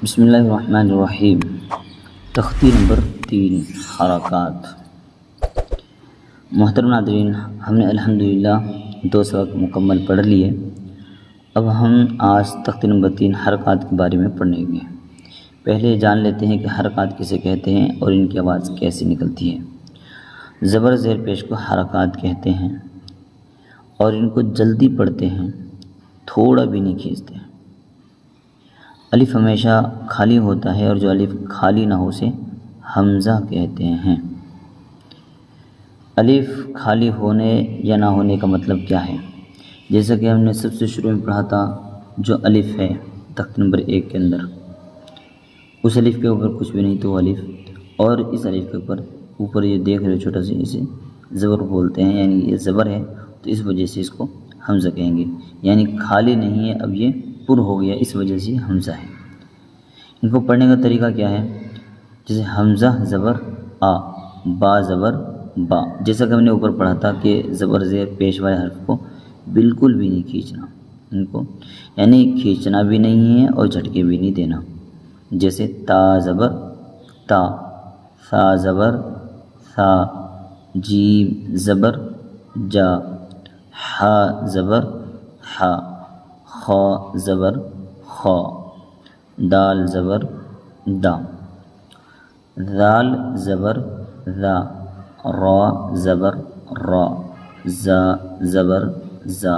بسم اللہ الرحمن الرحیم۔ تختی نمبر 3 حرکات۔ محترم ناظرین، ہم نے الحمدللہ 2 سبق مکمل پڑھ لیے۔ اب ہم آج تختی نمبر 3 حرکات کے بارے میں پڑھیں گے۔ پہلے جان لیتے ہیں کہ حرکات کسے کہتے ہیں اور ان کی آواز کیسے نکلتی ہے۔ زبر زیر پیش کو حرکات کہتے ہیں اور ان کو جلدی پڑھتے ہیں، تھوڑا بھی نہیں کھینچتے۔ الف ہمیشہ خالی ہوتا ہے اور جو الف خالی نہ ہو اسے حمزہ کہتے ہیں۔ الف خالی ہونے یا نہ ہونے کا مطلب کیا ہے؟ جیسا کہ ہم نے سب سے شروع میں پڑھا تھا، جو الف ہے تختی نمبر 1 کے اندر، اس الف کے اوپر کچھ بھی نہیں تو الف، اور اس الف کے اوپر یہ دیکھ رہے چھوٹا سا، اسے زبر بولتے ہیں، یعنی یہ زبر ہے تو اس وجہ سے اس کو حمزہ کہیں گے، یعنی خالی نہیں ہے، اب یہ پر ہو گیا، اس وجہ سے حمزہ ہے۔ ان کو پڑھنے کا طریقہ کیا ہے؟ جیسے حمزہ زبر آ، با زبر با، جیسا کہ ہم نے اوپر پڑھا تھا کہ زبر زیر پیش والے حرف کو بالکل بھی نہیں کھینچنا، ان کو یعنی کھینچنا بھی نہیں ہے اور جھٹکے بھی نہیں دینا۔ جیسے تا زبر تا، ثا زبر ثا، جیم زبر جا، حا زبر حا، خا زبر خا، دال زبر دا، ذال زبر ذا، را زبر را، زا زبر زا،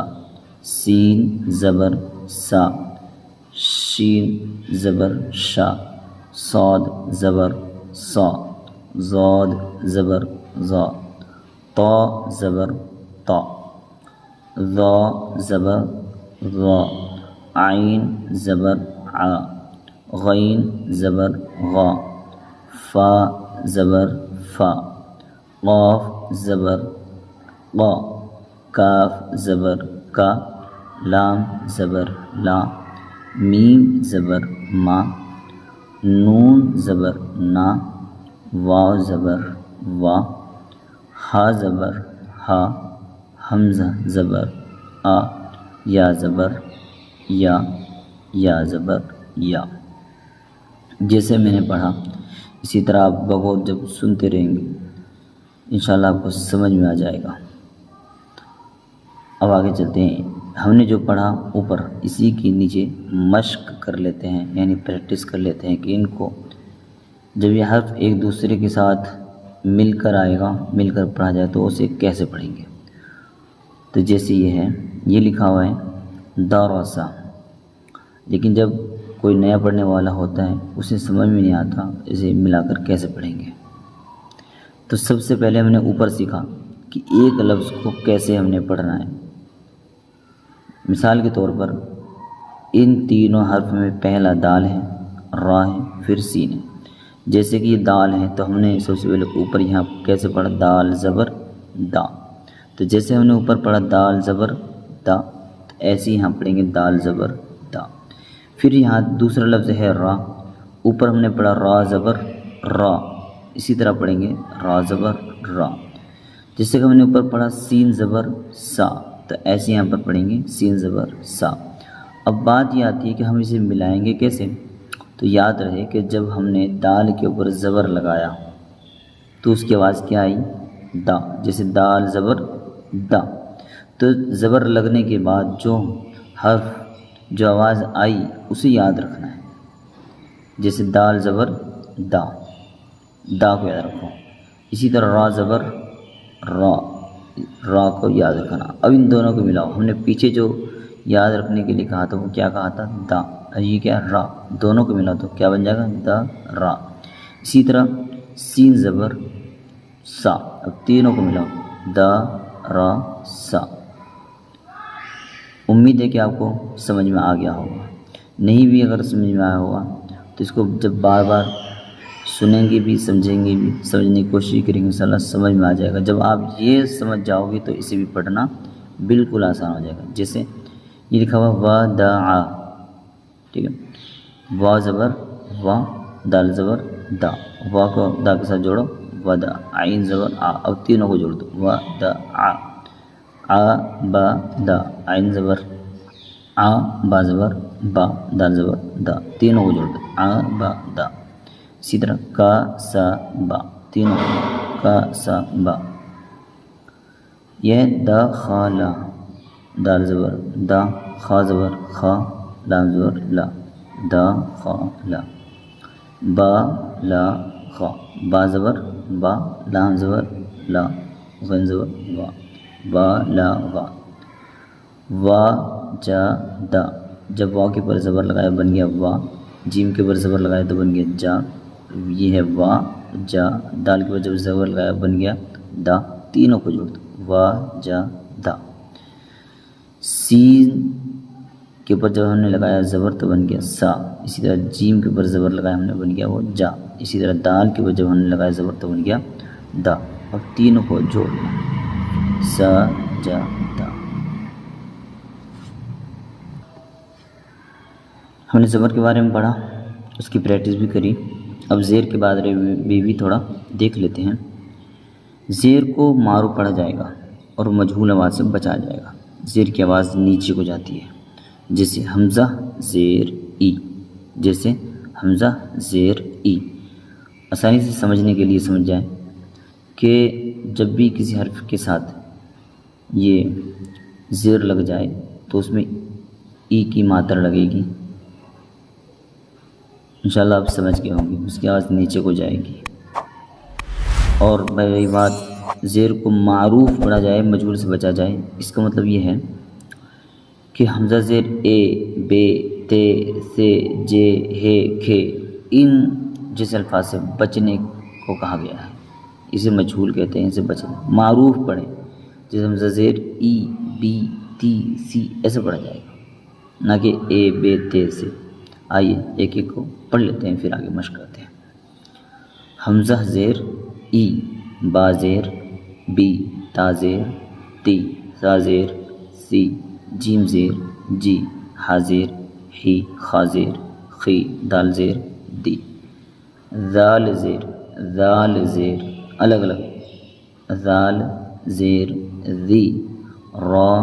سین زبر سا، شین زبر شا، صاد زبر صا، ضاد زبر ضا، طا زبر طا، ظا زبر ظا، عین زبر ع، غین زبر غا، فا زبر فا، قاف زبر قا، کاف زبر کا، لام زبر لا، میم زبر ما، نون زبر نا، واو زبر وا، ہا زبر ہا، حمزہ زبر آ، یا زبر یا زبر یا۔ جیسے میں نے پڑھا اسی طرح آپ بغور جب سنتے رہیں گے انشاءاللہ آپ کو سمجھ میں آ جائے گا۔ اب آگے چلتے ہیں۔ ہم نے جو پڑھا اوپر، اسی کے نیچے مشق کر لیتے ہیں، یعنی پریکٹس کر لیتے ہیں کہ ان کو جب یہ حرف ایک دوسرے کے ساتھ مل کر آئے گا، مل کر پڑھا جائے تو اسے کیسے پڑھیں گے۔ تو جیسے یہ ہے، یہ لکھا ہوا ہے دارسا، لیکن جب کوئی نیا پڑھنے والا ہوتا ہے اسے سمجھ میں نہیں آتا اسے ملا کر کیسے پڑھیں گے۔ تو سب سے پہلے ہم نے اوپر سیکھا کہ ایک لفظ کو کیسے ہم نے پڑھنا ہے۔ مثال کے طور پر ان تینوں حرف میں پہلا دال ہے، را ہے، پھر سین ہے۔ جیسے کہ یہ دال ہے تو ہم نے سب سے پہلے اوپر یہاں کیسے پڑھا؟ دال زبر دا۔ تو جیسے ہم نے اوپر پڑھا دال زبر دا، تو ایسے ہی یہاں پڑھیں گے دال زبر دا۔ پھر یہاں دوسرا لفظ ہے را، اوپر ہم نے پڑھا را زبر را، اسی طرح پڑھیں گے را زبر را۔ جیسے کہ ہم نے اوپر پڑھا سین زبر سا، تو ایسے یہاں پر پڑھیں گے سین زبر سا۔ اب بات یہ آتی ہے کہ ہم اسے ملائیں گے کیسے؟ تو یاد رہے کہ جب ہم نے دال کے اوپر زبر لگایا تو اس کی آواز کیا آئی؟ دا۔ جیسے دال زبر دا، تو زبر لگنے کے بعد جو حرف جو آواز آئی اسے یاد رکھنا ہے۔ جیسے دال زبر دا، دا کو یاد رکھو۔ اسی طرح را زبر را، را کو یاد رکھنا۔ اب ان دونوں کو ملاؤ، ہم نے پیچھے جو یاد رکھنے کے لیے کہا تھا وہ کیا کہا تھا؟ دا، اور یہ کیا؟ را۔ دونوں کو ملاؤ تو کیا بن جائے گا؟ دا را۔ اسی طرح سین زبر سا، اب تینوں کو ملاؤ، دا را سا۔ امید ہے کہ آپ کو سمجھ میں آ گیا ہوگا، نہیں بھی اگر سمجھ میں آیا ہوگا تو اس کو جب بار بار سنیں گے بھی، سمجھیں گے بھی، سمجھنے کی کوشش کریں گے، انشاءاللہ سمجھ میں آ جائے گا۔ جب آپ یہ سمجھ جاؤ گے تو اسے بھی پڑھنا بالکل آسان ہو جائے گا۔ جیسے یہ لکھا ہوا وداع، ٹھیک ہے، وا زبر وا، دال زبر دا، وا کو دا کے ساتھ جوڑو، ودا، عین زبر آ، اب تینوں کو جوڑ دو، وداع، آ با دا، عین زبر آ، با زبر با دال زبر دا تینوں کو جوڑتے آ با دا. اسی طرح کا سا با تینوں کا سا با. یہ دخلا دال زبر دا خا زبر خا لام زبر لا دخلا. با لا خا با زبر با لام زبر لا غین زبر وا با لا غا. وا جا دا جب وا کے پر زبر لگایا بن گیا وا. جیم کے پر زبر لگایا تو بن گیا جا. یہ ہے وا جا. دال کے پر جب زبر لگایا بن گیا دا. تینوں کو جوڑ دو وا جا دا. سین کے اوپر جب ہم نے لگایا زبر تو بن گیا سا. اسی طرح جیم کے اوپر زبر لگایا ہم نے بن گیا وہ جا. اسی طرح دال کے اوپر جب ہم نے لگایا زبر تو بن گیا دا. اور تینوں کو جوڑنا سا جا دا. ہم نے زبر کے بارے میں پڑھا، اس کی پریکٹس بھی کری. اب زیر کے بعد بھی تھوڑا دیکھ لیتے ہیں. زیر کو معروف پڑھا جائے گا اور مجہول آواز سے بچا جائے گا. زیر کی آواز نیچے کو جاتی ہے، جیسے حمزہ زیر ای. جیسے حمزہ زیر ای. آسانی سے سمجھنے کے لیے سمجھ جائیں کہ جب بھی کسی حرف کے ساتھ یہ زیر لگ جائے تو اس میں ای کی ماتر لگے گی. انشاءاللہ آپ سمجھ گئے ہوں گے. اس کی آواز نیچے کو جائے گی. اور رہی بات زیر کو معروف پڑھا جائے مجہول سے بچا جائے، اس کا مطلب یہ ہے کہ حمزہ زیر اے بے تے سے جے ہے کھے ان جیسے الفاظ سے بچنے کو کہا گیا ہے. اسے مجہول کہتے ہیں. اسے بچنے معروف پڑھیں. جیسے حمزہ زیر ای بی تی سی ایسے پڑھا جائے گا، نہ کہ اے بے تے سے. آئیے ایک ایک کو پڑھ لیتے ہیں پھر آگے مشق کرتے ہیں. حمزہ زیر ای با زیر بی تا زیر تی سا زیر سی جیم زیر جی ہا زیر ہی خا زیر خی دال زیر دی. ذال زیر الگ الگ. ذال زیر ذی را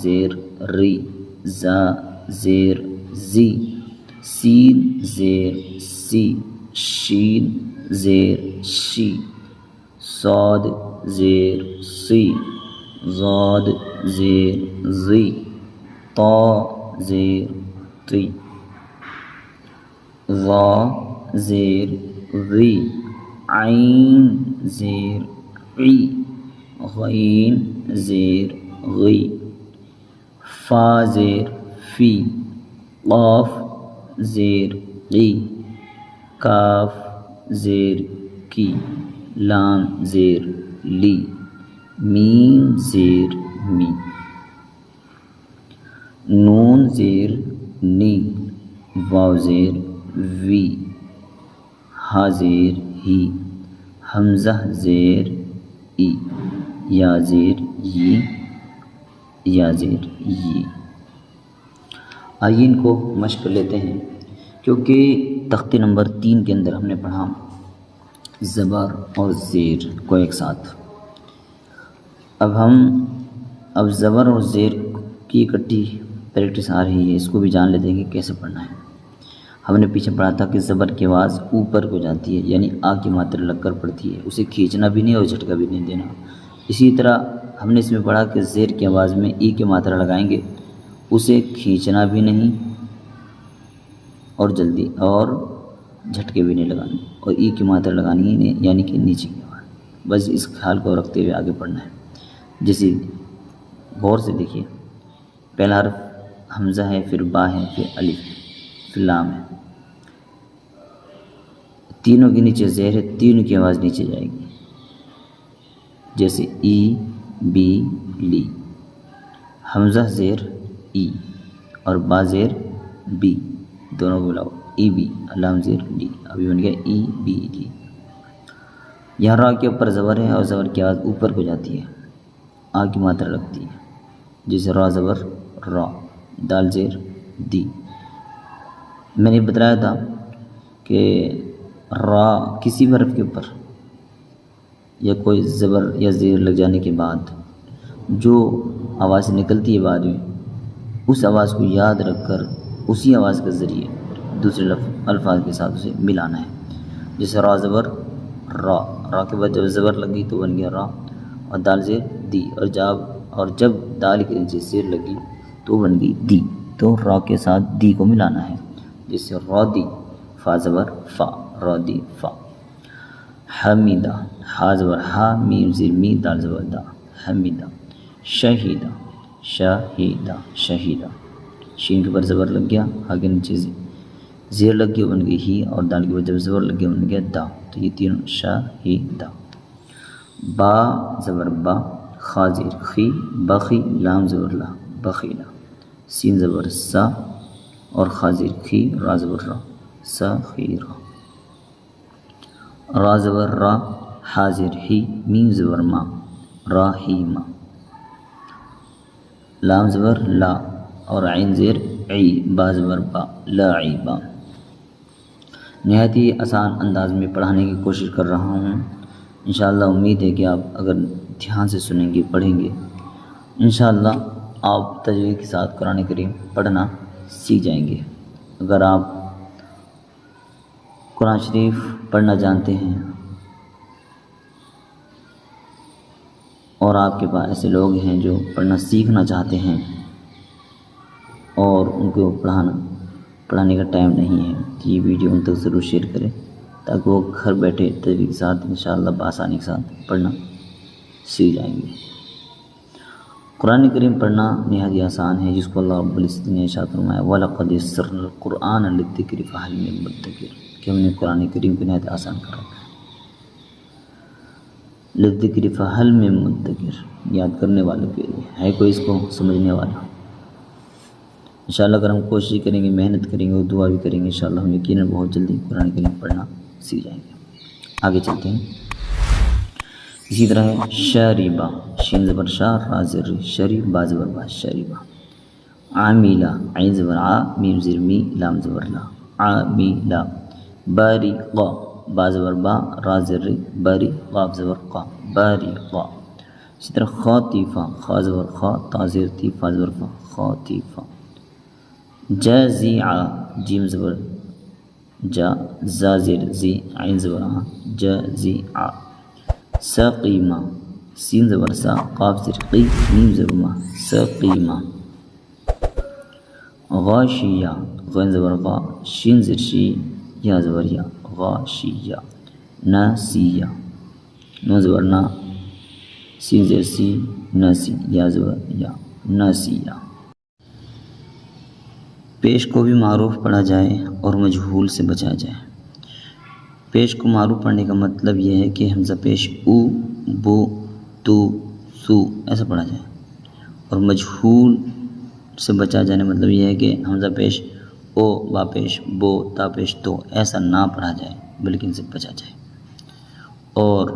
زیر ری زا زیر زی سین زیر سی شین زیر شی صاد زیر سی ضاد زیر زی طا زیر تی ظا زیر غی عین زیر عی غین زیر غی فا زیر فی قاف زیر قی کاف زیر کی لام زیر لی میم زیر می نون زیر نی واو زیر وی ہا زیر ہی حمزہ زیر ای یا زیر ی یا زیر ی. آئیے ان کو مشق کر لیتے ہیں، کیونکہ تختے نمبر 3 کے اندر ہم نے پڑھا زبر اور زیر کو ایک ساتھ. اب زبر اور زیر کی اکٹھی پریکٹس آ رہی ہے، اس کو بھی جان لیتے ہیں کہ کیسے پڑھنا ہے. ہم نے پیچھے پڑھا تھا کہ زبر کی آواز اوپر کو جاتی ہے، یعنی آ کی ماترا لگ کر پڑتی ہے. اسے کھینچنا بھی نہیں اور جھٹکا بھی نہیں دینا. اسی طرح ہم نے اس میں پڑھا کہ زیر کی آواز میں ای کی ماترا لگائیں گے، اسے کھینچنا بھی نہیں اور جلدی اور جھٹکے بھی نہیں لگانے، اور ای کی ماترا لگانی ہی نہیں، یعنی کہ نیچے کی آواز. بس اس خیال کو رکھتے ہوئے آگے پڑھنا ہے. جیسے غور سے دیکھیے، پہلا حرف حمزہ ہے، پھر با ہے، پھر الف، پھر لام ہے. تینوں کے نیچے زیر ہے، تینوں کی آواز نیچے جائے گی. جیسے ای بی لی. حمزہ زیر ای اور با زیر بی، دونوں کو ملاؤ ای بی. لام زیر لی، ابھی بن گیا ای بی لی. یہاں را کے اوپر زبر ہے اور زبر کی آواز اوپر کو جاتی ہے، آ کی ماترا لگتی ہے. جیسے را زبر را، دال زیر دی. میں نے بتایا تھا کہ را کسی بھی حرف کے اوپر یا کوئی زبر یا زیر لگ جانے کے بعد جو آواز نکلتی ہے بعد میں، اس آواز کو یاد رکھ کر اسی آواز کے ذریعے دوسرے الفاظ کے ساتھ اسے ملانا ہے. جیسے را زبر را، را کے بعد جب زبر لگی تو بن گیا را، اور دال زیر دی، اور جب دال کے نیچے زیر لگی تو بن گئی دی. تو را کے ساتھ دی کو ملانا ہے. جیسے را دی، فا زبر فا، را دی فا. حمیدہ، ہا زبر ہا، میم زیر می، دال زبر دا، حمیدہ. شہیدہ، شہیدہ شہیدہ، شین کے اوپر زبر لگ گیا، ہا کے نیچے زیر لگ گیا بن گئی ہی، اور دال کے اوپر جب زبر لگ گیا بن گیا دا. تو یہ تینوں شہیدہ. با زبر با، خا زیر خی، بخی، لام زبر لا، بخیلا. سین زبر سا اور خا زیر خی، را زبر را، سخیرہ. را زبر را، ہا زیر ہی، میم زبر ما، راہیما. لام زبر لا اور عین زیر عی، با زبر با، لاعبا. نہایت ہی آسان انداز میں پڑھانے کی کوشش کر رہا ہوں. انشاءاللہ امید ہے کہ آپ اگر دھیان سے سنیں گے، پڑھیں گے، انشاءاللہ آپ تجوید کے ساتھ قرآن کریم پڑھنا سیکھ جائیں گے. اگر آپ قرآن شریف پڑھنا جانتے ہیں اور آپ کے پاس ایسے لوگ ہیں جو پڑھنا سیکھنا چاہتے ہیں اور ان کو پڑھانے کا ٹائم نہیں ہے، تو یہ ویڈیو ان تک ضرور شیئر کریں تاکہ وہ گھر بیٹھے تجوید کے ساتھ انشاءاللہ بآسانی کے ساتھ پڑھنا سیکھ جائیں گے. قرآن کریم پڑھنا نہایت ہی آسان ہے، جس کو اللہ رب العزت نے ارشاد فرمایا وَلَقَدْ يَسَّرْنَا الْقُرْآنَ لِلذِّكْرِ فَهَلْ مِن مُدَّكِرٍ، کہ ہم نے قرآن کریم کو نہایت آسان کر رکھا ہے. لِلذِّكْرِ فَهَلْ مِن مُدَّكِرٍ، یاد کرنے والوں کے لیے ہے کوئی اس کو سمجھنے والا. انشاءاللہ اگر ہم کوشش کریں گے، محنت کریں گے اور دعا بھی کریں گے، انشاءاللہ ہم یقیناً بہت جلدی قرآن کریم پڑھنا سیکھ جائیں گے. آگے چلتے ہیں. اسی طرح ہے شریبہ، شین زبر شا، را زر شری، با زبر با، شریبہ. عامیلہ، عین زبر آ، میم زر می، لام زبر لا، عامیلہ. باریقہ، با زبر با، را زر بری، قاف زبر قا، باریقہ. اسی طرح خاطیفہ، خا زبر خا، تا زیر تی، فا زبر فا، خاطیفہ. جازیعہ، جیم زبر جا، زا زیر زی، عین زبر آ، جازیعہ. سقیمہ، سین زبر سا، قاف زیر قی، میم زبر ما، سقیمہ. غاشیہ، غین زبر غا، شین زیر شی، یا زبر یا، غاشیہ. ناسیہ، نون زبر نا، سین زیر سی، ناسی، یا زبر یا، ناسیہ. پیش کو بھی معروف پڑھا جائے اور مجہول سے بچا جائے. پیش کو معروف پڑھنے کا مطلب یہ ہے کہ حمزہ پیش او، بو، تو، سو ایسا پڑھا جائے، اور مجہول سے بچا جانے مطلب یہ ہے کہ حمزہ پیش او، با پیش بو، تا پیش تو ایسا نہ پڑھا جائے بلکہ ان سے بچا جائے. اور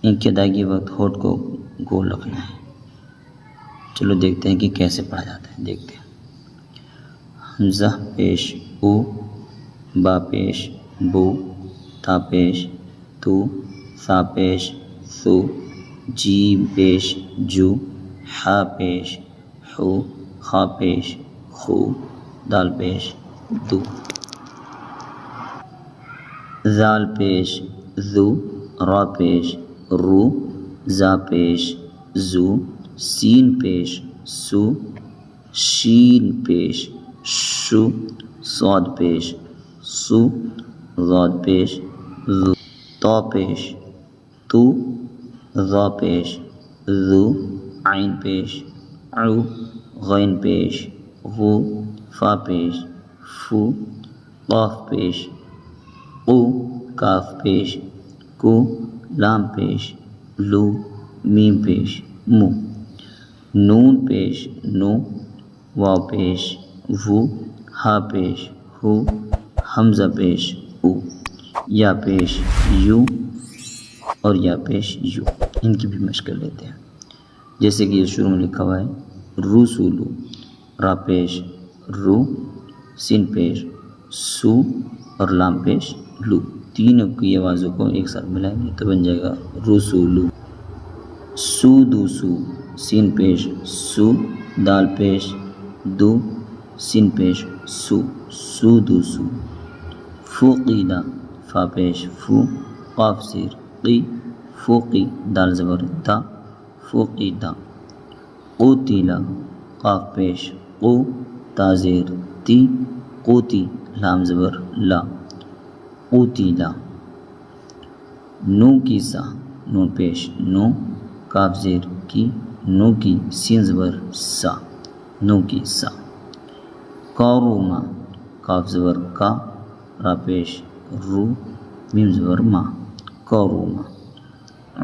ان کی ادائیگی وقت ہونٹ کو گول رکھنا ہے. چلو دیکھتے ہیں کہ کیسے پڑھا جاتا ہے. دیکھتے ہیں. حمزہ پیش او، با پیش بو، تا پیش تو، سا پیش سو، جیم پیش جو، ہا پیش ہو، خا پیش خو، دال پیش دو، زال پیش زو، را پیش رو، زا پیش زو، سین پیش سو، شین پیش شو، صاد پیش سو، ضاد پیش ذو، تا پیش تو، ظا پیش ذو، عین پیش عو، غین پیش غو، فا پیش فو، قاف پیش قو، کاف پیش کو، لام پیش لو، میم پیش مو، نون پیش نو، واو پیش وو، ہا پیش ہو، حمزہ پیش او، یا پیش یو اور یا پیش یو. ان کی بھی مشق کر لیتے ہیں. جیسے کہ یہ شروع میں لکھا ہوا ہے رسولو، را پیش رو، سین پیش سو اور لام پیش لو. تینوں کی آوازوں کو ایک ساتھ ملائیں گے تو بن جائے گا رسولو. سو دو سو، سین پیش سو، دال پیش دو، سین پیش سو سودوسو فوقیدہ فا پیش فو قاف زیر قی فوقی دال زبر دا فوقیدہ قوتیلا قاف پیش قو تا زیر تی قوتی لام زبر لا قوتیلا نو کی سا نون پیش نو کاف زیر کی نو کی سین زبر سا نو کی سا کاروما کاف زبر کا را پیش رو میم زبر ما کاروما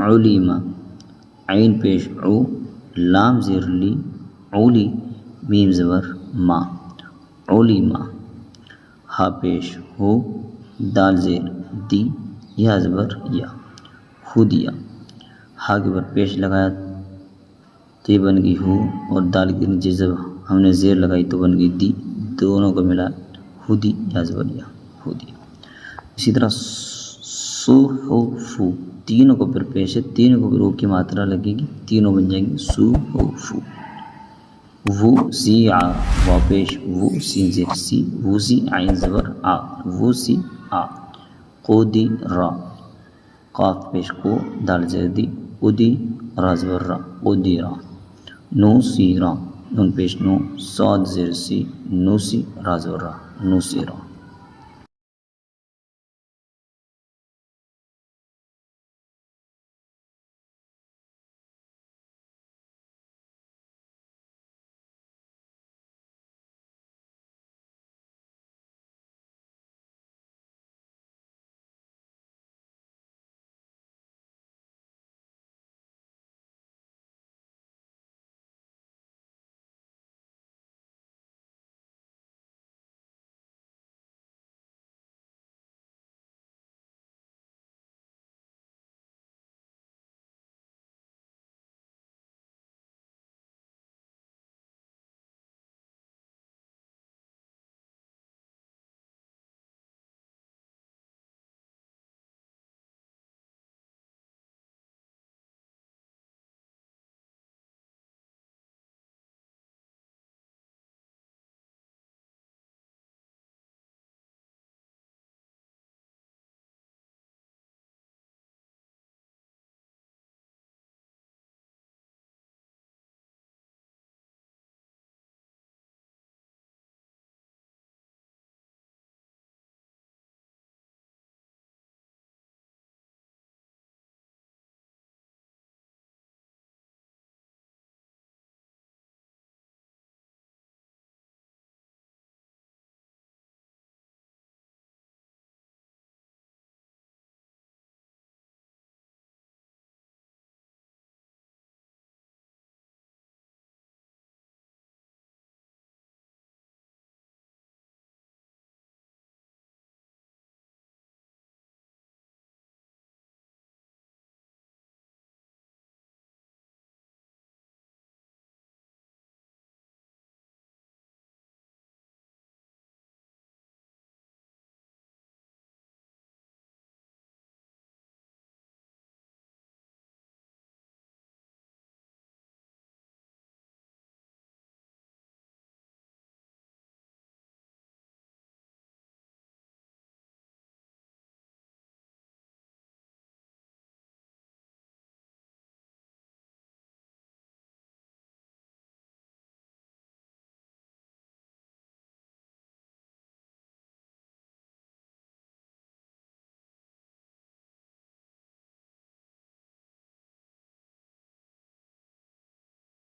علیما عین پیش عو لام زیر لی علی میم زبر ما علیما ہا پیش ہو دال زیر دی یا زبر یا خودیا ہا کے اوپر پیش لگایا تو یہ بن گئی ہو اور دال کے نیچے جب ہم نے زیر لگائی تو بن گئی دی دونوں کو ملا خودی یا زبر یا خودیا اسی طرح سو ہو فو تینوں کو پھر پیش ہے تینوں کو پھر او کی ماترا لگے گی تینوں بن جائیں گے سو ہو فو وہ سی آ وا پیش وہ سین زیر سی وہ سی عین زبر آ وہ سی آ قودی را قاف پیش کو دال زیر دی قودی را زبر را قودی را نو سی را نون پیش نو صاد زیر سی نو سی را زبر را نو سی را